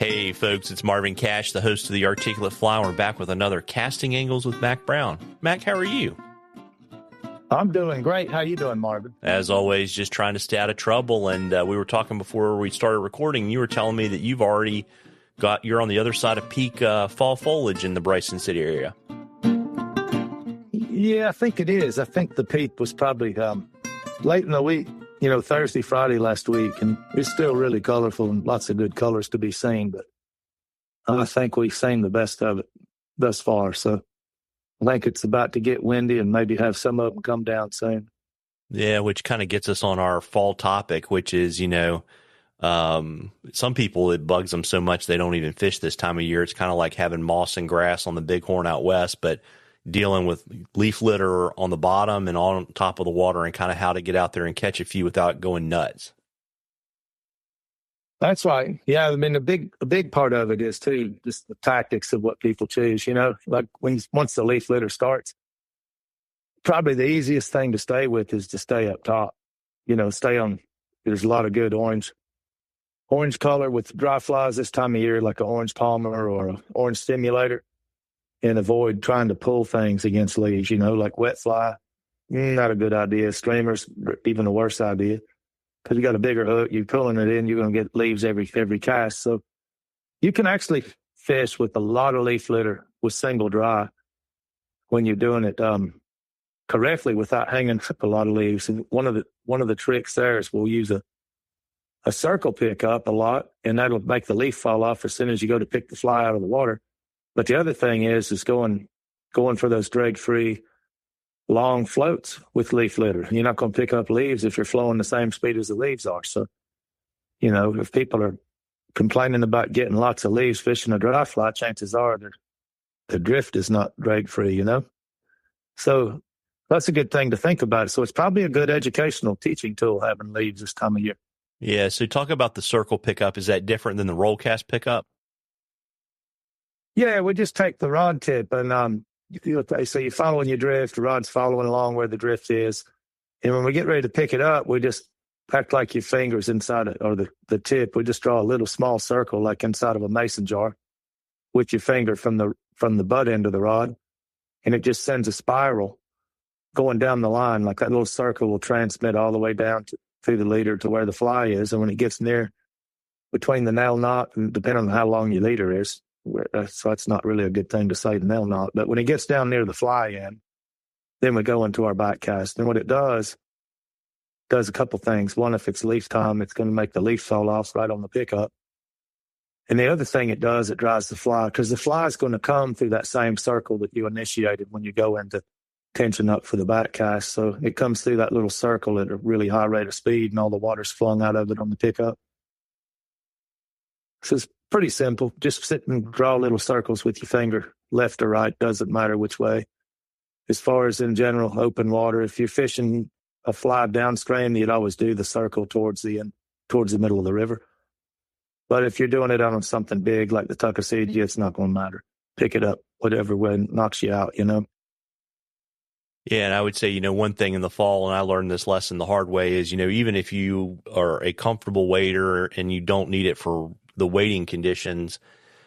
Hey folks, it's Marvin Cash, the host of The Articulate Flower, back with another Casting Angles with Mac Brown. Mac, how are you? I'm doing great. How you doing, Marvin? As always, just trying to stay out of trouble. And we were talking before we started recording. You were telling me that you're on the other side of peak fall foliage in the Bryson City area. Yeah, I think it is. I think the peak was probably late in the week, Thursday, Friday last week. And it's still really colorful and lots of good colors to be seen. But I think we've seen the best of it thus far. So I think it's about to get windy and maybe have some of them come down soon. Yeah, which kind of gets us on our fall topic, which is, some people, it bugs them so much they don't even fish this time of year. It's kind of like having moss and grass on the bighorn out west, but dealing with leaf litter on the bottom and on top of the water and kind of how to get out there and catch a few without going nuts. That's right. Yeah, I mean, a big part of it is, too, just the tactics of what people choose, like once the leaf litter starts, probably the easiest thing to stay with is to stay up top, stay on. There's a lot of good orange color with dry flies this time of year, like an orange palmer or an orange stimulator, and avoid trying to pull things against leaves, like wet fly. Not a good idea. Streamers, even a worse idea. Because you got a bigger hook, you're pulling it in, you're going to get leaves every cast. So you can actually fish with a lot of leaf litter with single dry when you're doing it correctly without hanging up a lot of leaves. And one of the tricks there is we'll use a circle pickup a lot, and that'll make the leaf fall off as soon as you go to pick the fly out of the water. But the other thing is going for those drag-free long floats with leaf litter. You're not going to pick up leaves if you're flowing the same speed as the leaves are. So, if people are complaining about getting lots of leaves fishing a dry fly, chances are the drift is not drag free, So that's a good thing to think about. So it's probably a good educational teaching tool having leaves this time of year. Yeah. So talk about the circle pickup. Is that different than the roll cast pickup? Yeah, we just take the rod tip and so you're following your drift, the rod's following along where the drift is. And when we get ready to pick it up, we just act like your fingers inside it, or the tip. We just draw a little small circle like inside of a mason jar with your finger from the butt end of the rod. And it just sends a spiral going down the line. Like that little circle will transmit all the way down through the leader to where the fly is. And when it gets near between the nail knot, and depending on how long your leader is, so that's not really a good thing to say the nail knot, but when it gets down near the fly end, then we go into our back cast. And what it does a couple things. One, if it's leaf time, it's going to make the leaf fall off right on the pickup. And the other thing it does, it drives the fly, because the fly is going to come through that same circle that you initiated when you go into tension up for the back cast. So it comes through that little circle at a really high rate of speed, and all the water's flung out of it on the pickup. So it's pretty simple. Just sit and draw little circles with your finger, left or right, doesn't matter which way. As far as in general, open water, if you're fishing a fly downstream, you'd always do the circle towards the middle of the river. But if you're doing it on something big like the Tuckasegee, it's not going to matter. Pick it up, whatever way knocks you out, Yeah, and I would say, one thing in the fall, and I learned this lesson the hard way, is, even if you are a comfortable wader and you don't need it for the wading conditions,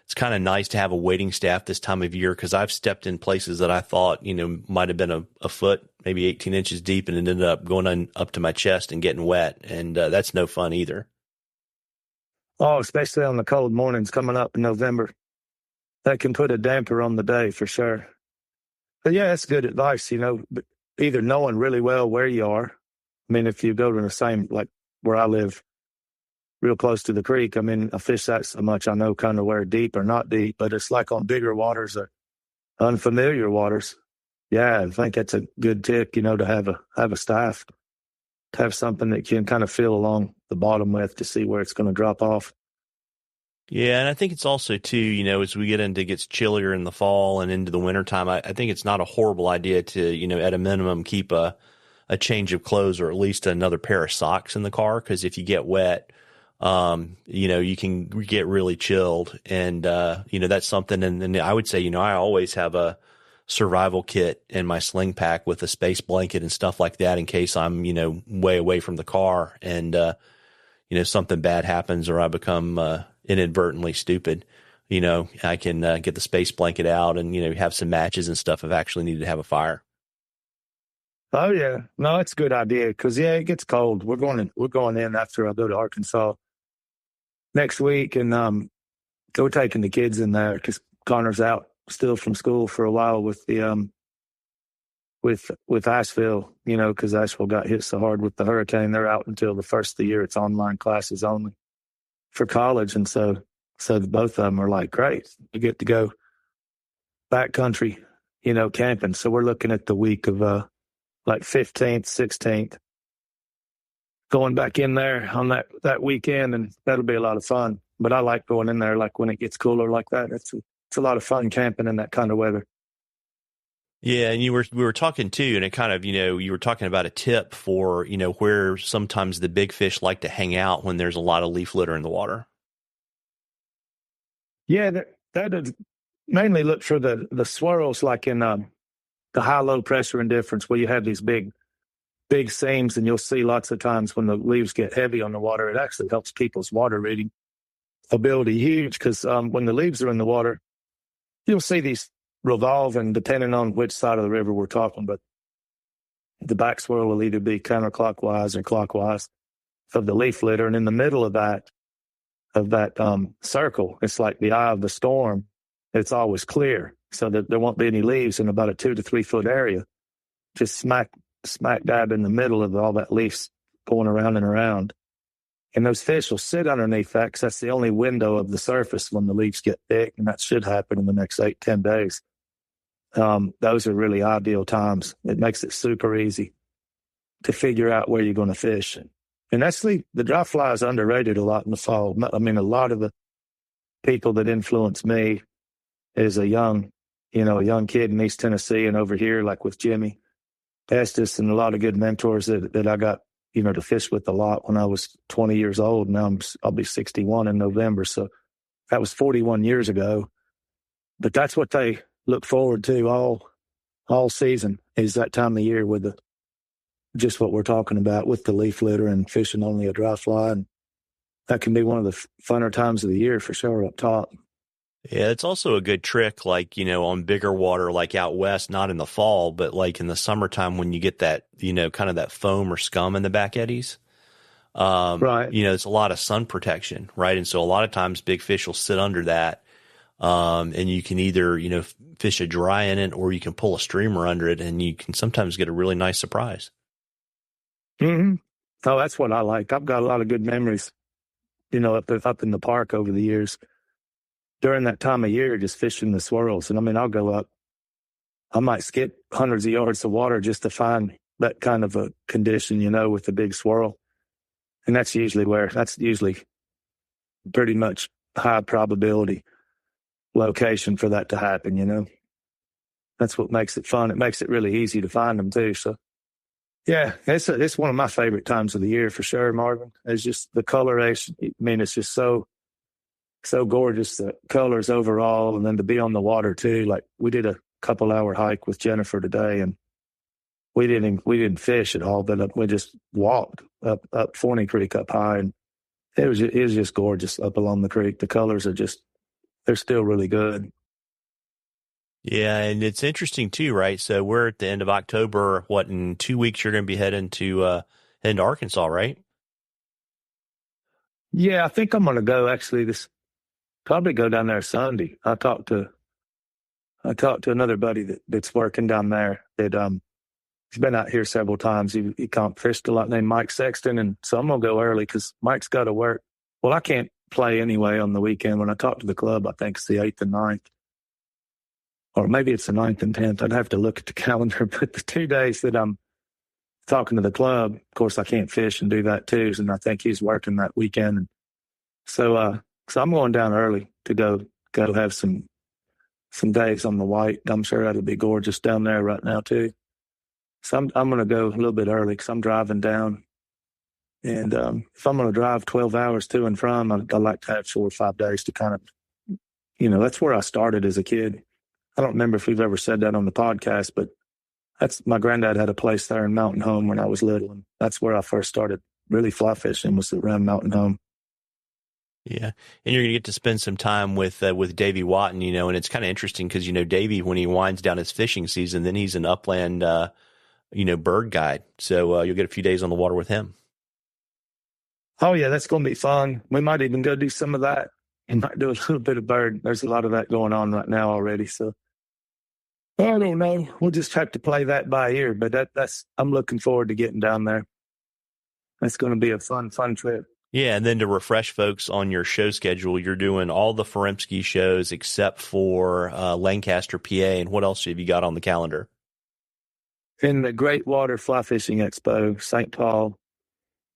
it's kind of nice to have a wading staff this time of year, because I've stepped in places that I thought, might have been a foot, maybe 18 inches deep, and it ended up going up to my chest and getting wet. And that's no fun either. Oh, especially on the cold mornings coming up in November. That can put a damper on the day for sure. But yeah, that's good advice, either knowing really well where you are. I mean, if you go to the same, like where I live, real close to the creek, I fish that so much I know kind of where deep or not deep, but it's like on bigger waters or unfamiliar waters. Yeah, I think that's a good tip, to have a staff, to have something that you can kind of feel along the bottom with to see where it's going to drop off. Yeah, and I think it's also, too, as we gets chillier in the fall and into the wintertime, I think it's not a horrible idea to, at a minimum, keep a change of clothes or at least another pair of socks in the car, because if you get wet, you can get really chilled. And, that's something. And I would say, I always have a survival kit in my sling pack with a space blanket and stuff like that in case I'm, way away from the car and, something bad happens or I become, inadvertently stupid. I can get the space blanket out and, have some matches and stuff if I actually need to have a fire. Oh yeah, no, it's a good idea because it gets cold. We're going in after I go to Arkansas next week, and we're taking the kids in there because Connor's out still from school for a while with the with Asheville, because Asheville got hit so hard with the hurricane. They're out until the first of the year. It's online classes only for college, and so both of them are like, great, we get to go backcountry, camping. So we're looking at the week of like 15th, 16th, going back in there on that weekend, and that'll be a lot of fun. But I like going in there like when it gets cooler like that. It's a lot of fun camping in that kind of weather. Yeah, and we were talking too, and it kind of, you were talking about a tip for, where sometimes the big fish like to hang out when there's a lot of leaf litter in the water. Yeah, that is mainly look for the swirls, like in the high-low pressure indifference, where you have these big seams, and you'll see lots of times when the leaves get heavy on the water, it actually helps people's water reading ability huge, because when the leaves are in the water, you'll see these revolve, and depending on which side of the river we're talking, but the back swirl will either be counterclockwise or clockwise of the leaf litter, and in the middle of that circle, it's like the eye of the storm. It's always clear, so that there won't be any leaves in about a 2 to 3 foot area, just smack dab in the middle of all that leaves going around and around. And those fish will sit underneath that because that's the only window of the surface when the leaves get thick, and that should happen in the next 8-10 days. Those are really ideal times. It makes it super easy to figure out where you're going to fish. And actually, the dry fly is underrated a lot in the fall. I mean, a lot of the people that influenced me as a young kid in East Tennessee and over here, like with Jimmy Estes and a lot of good mentors that I got, to fish with a lot when I was 20 years old. Now I'll be 61 in November. So that was 41 years ago. But that's what they look forward to all season, is that time of year with just what we're talking about with the leaf litter and fishing only a dry fly. And that can be one of the funner times of the year for sure up top. Yeah, it's also a good trick, like, on bigger water, like out west, not in the fall, but like in the summertime when you get that, kind of that foam or scum in the back eddies. Right. It's a lot of sun protection, right? And so a lot of times big fish will sit under that. And you can either, fish a dry in it, or you can pull a streamer under it, and you can sometimes get a really nice surprise. Mm-hmm. Oh, that's what I like. I've got a lot of good memories, up in the park over the years during that time of year, just fishing the swirls. And I mean, I'll go up, I might skip hundreds of yards of water just to find that kind of a condition, with the big swirl. And that's usually pretty much high probability location for that to happen. That's what makes it fun. It makes it really easy to find them too. So yeah, it's one of my favorite times of the year for sure, Marvin. It's just the coloration. I mean, it's just so gorgeous, the colors overall, and then to be on the water too. Like, we did a couple-hour hike with Jennifer today, and we didn't fish at all, but we just walked up Forney Creek up high, and it was just gorgeous up along the creek. The colors they're still really good. Yeah, and it's interesting too, right? So we're at the end of October. What, in 2 weeks you're going to be heading to Arkansas, right? Yeah, I think I'm going to go probably go down there Sunday. I talked to another buddy that's working down there that he's been out here several times. He comp fished a lot, named Mike Sexton, and so I'm gonna go early because Mike's got to work. Well, I can't play anyway on the weekend. When I talk to the club, I think it's the 8th and 9th, or maybe it's the 9th and 10th. I'd have to look at the calendar. But the 2 days that I'm talking to the club, of course, I can't fish and do that too, and I think he's working that weekend. And so I'm going down early to go have some days on the white. I'm sure that'll be gorgeous down there right now too. So I'm going to go a little bit early because I'm driving down. And if I'm going to drive 12 hours to and from, I like to have 4 or 5 days to kind of, that's where I started as a kid. I don't remember if we've ever said that on the podcast, but my granddad had a place there in Mountain Home when I was little. And that's where I first started really fly fishing, was around Mountain Home. Yeah, and you're going to get to spend some time with Davy Wotton, and it's kind of interesting because Davy, when he winds down his fishing season, then he's an upland bird guide, so you'll get a few days on the water with him. Oh yeah, that's going to be fun. We might even go do some of that. We might do a little bit of bird. There's a lot of that going on right now already. So I don't know. We'll just have to play that by ear. But that's I'm looking forward to getting down there. That's going to be a fun trip. Yeah, and then to refresh folks on your show schedule, you're doing all the Feremsky shows except for Lancaster, PA. And what else have you got on the calendar? In the Great Water Fly Fishing Expo, St. Paul,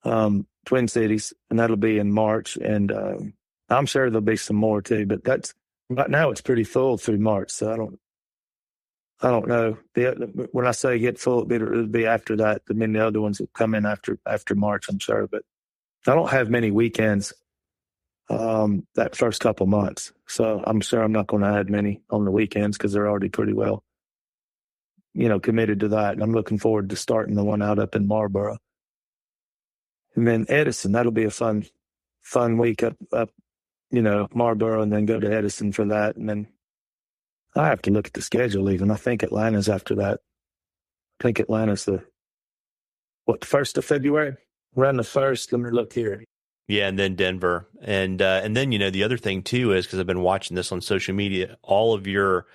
Twin Cities, and that'll be in March. And I'm sure there'll be some more too. But that's right now it's pretty full through March, so I don't know. When I say get full, it'll be after that. I mean, the other ones will come in after March, I'm sure. But I don't have many weekends that first couple months. So I'm sure I'm not going to add many on the weekends because they're already pretty well, committed to that. And I'm looking forward to starting the one out up in Marlboro. And then Edison, that'll be a fun week up Marlboro, and then go to Edison for that. And then I have to look at the schedule even. I think Atlanta's after that. I think Atlanta's the 1st of February? Around the 1st. Let me look here. Yeah, and then Denver. And then, the other thing too is, because I've been watching this on social media, all of your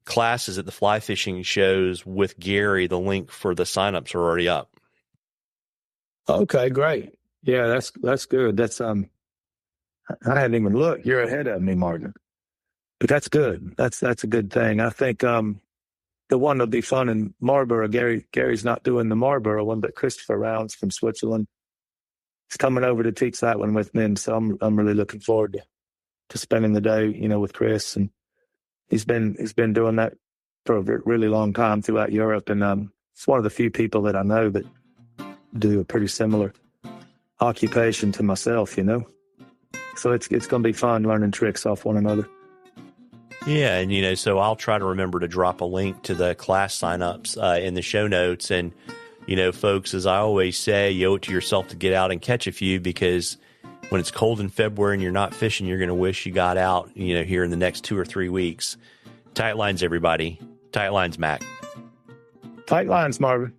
classes at the fly fishing shows with Gary, the link for the signups are already up. Okay, great. Yeah, that's good. That's I hadn't even looked. You're ahead of me, Martin. But that's good. That's a good thing. I think the one that'll be fun in Marlboro. Gary's not doing the Marlboro one, but Christopher Rounds from Switzerland is coming over to teach that one with me. And so I'm really looking forward to spending the day, with Chris. And he's been doing that for a really long time throughout Europe. And it's one of the few people that I know that do a pretty similar occupation to myself, So it's going to be fun learning tricks off one another. Yeah, and so I'll try to remember to drop a link to the class signups in the show notes. And folks, as I always say, you owe it to yourself to get out and catch a few, because when it's cold in February and you're not fishing, you're going to wish you got out, here in the next 2 or 3 weeks. Tight lines, everybody. Tight lines, Mac. Tight lines, Marvin.